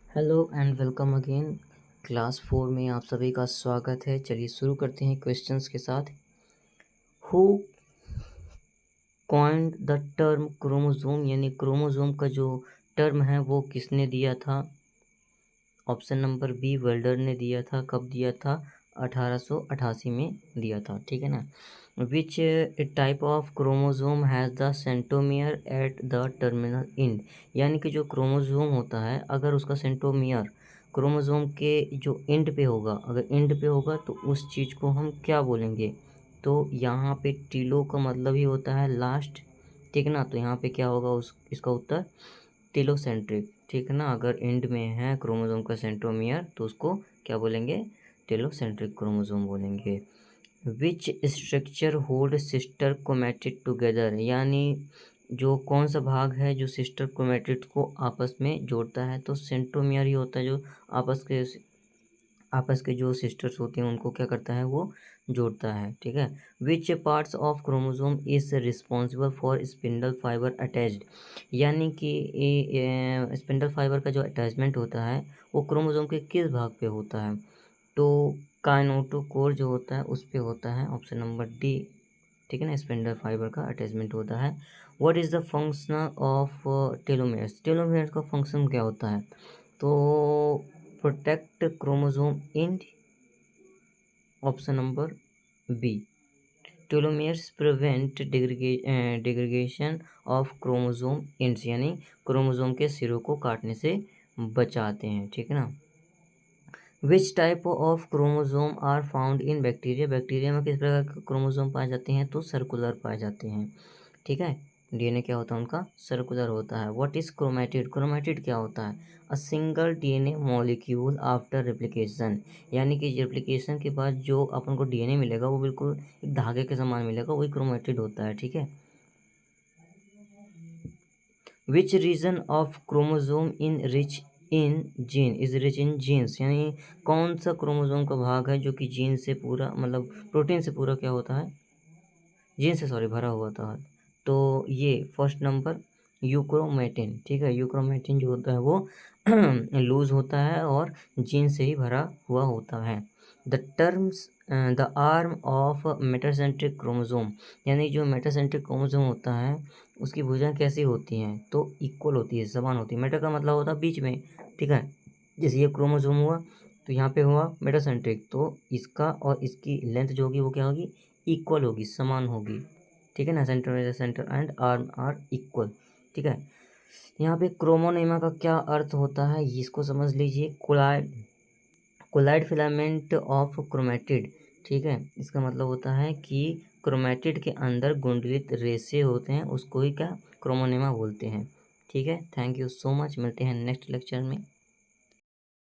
Hello and welcome again. Class 4 में आप सभी का स्वागत है। चलिए शुरू करते हैं क्वेश्चंस के साथ। Who coined the term chromosome, यानी क्रोमोसोम का जो टर्म है वो किसने दिया था? ऑप्शन नंबर बी वेल्डर ने दिया था। कब दिया था? 1888 में दिया था। ठीक है ना। Which type of chromosome has the centromere at the terminal and, यानी कि जो क्रोमोसोम होता है अगर उसका सेंट्रोमियर क्रोमोसोम के जो एंड पे होगा, अगर एंड पे होगा तो उस चीज़ को हम क्या बोलेंगे? तो यहाँ पे टीलो का मतलब ही होता है लास्ट। ठीक है ना। तो यहाँ पे क्या होगा, उस इसका उत्तर टेलोसेंट्रिक। ठीक है ना। अगर एंड में है क्रोमोसोम का सेंट्रोमियर तो उसको क्या बोलेंगे? टेलोसेंट्रिक क्रोमोसोम बोलेंगे। Which structure hold sister chromatid together, यानी जो कौन सा भाग है जो सिस्टर क्रोमैटिड को आपस में जोड़ता है? तो सेंट्रोमियर ही होता है जो आपस के जो सिस्टर्स होते हैं उनको क्या करता है, वो जोड़ता है। ठीक है। Which parts of chromosome is responsible for spindle fibre attached, यानी कि स्पिंडल फाइबर का जो अटैचमेंट होता है वो क्रोमोसोम के किस भाग पे होता है? तो काइनेटोकोर जो होता है उस पे होता है। Option number D. ठीक है ना। स्पिंडल फाइबर का अटैचमेंट होता है। What is the function of telomeres, telomeres का फंक्शन क्या होता है? तो protect chromosome end. Option number B. Telomeres prevent degradation of chromosome ends, यानी क्रोमोसोम के सिरों को काटने से बचाते हैं। ठीक है ना। Which type of chromosome are found in bacteria, bacteria में किस प्रकार के क्रोमोसोम पाए जाते हैं? तो सर्कुलर पाए जाते हैं। ठीक है। डीएनए क्या होता है उनका? सर्कुलर होता है। व्हाट इज क्रोमैटिड, क्रोमैटिड क्या होता है? A single DNA molecule after replication, यानी कि रेप्लिकेशन के बाद जो अपन को डीएनए मिलेगा वो बिल्कुल एक धागे के समान मिलेगा, वही क्रोमैटिड होता है। ठीक है। Which region of chromosome in rich in gene is rich in genes, यानी कौन सा क्रोमोसोम का भाग है जो कि जीन से पूरा, मतलब प्रोटीन से पूरा क्या होता है, जीन से सॉरी भरा हुआ था? तो ये फर्स्ट नंबर यूक्रोमेटिन। ठीक है। यूक्रोमेटिन जो होता है वो लूज होता है और जीन से ही भरा हुआ होता है। The terms the arm of metacentric chromosome, यानी जो मेटासेंट्रिक क्रोमोसोम होता है उसकी भुजाएं कैसी होती हैं? तो इक्वल होती है, समान होती है। मेटा का मतलब होता है बीच में। ठीक है। जैसे ये क्रोमोसोम हुआ तो यहाँ पे हुआ मेटासेंट्रिक, तो इसका और इसकी लेंथ जो होगी वो क्या होगी? इक्वल होगी, समान होगी। ठीक है ना। Centre centre and arm are equal. ठीक है। यहाँ पे क्रोमोनेमा का क्या अर्थ होता है इसको समझ लीजिए। Coiled, coiled filament of chromatid. ठीक है। इसका मतलब होता है कि क्रोमेटिड के अंदर गुंडलित रेशे होते हैं, उसको ही क्या क्रोमोनेमा बोलते हैं। ठीक है। Thank you so much. मिलते हैं नेक्स्ट लेक्चर में।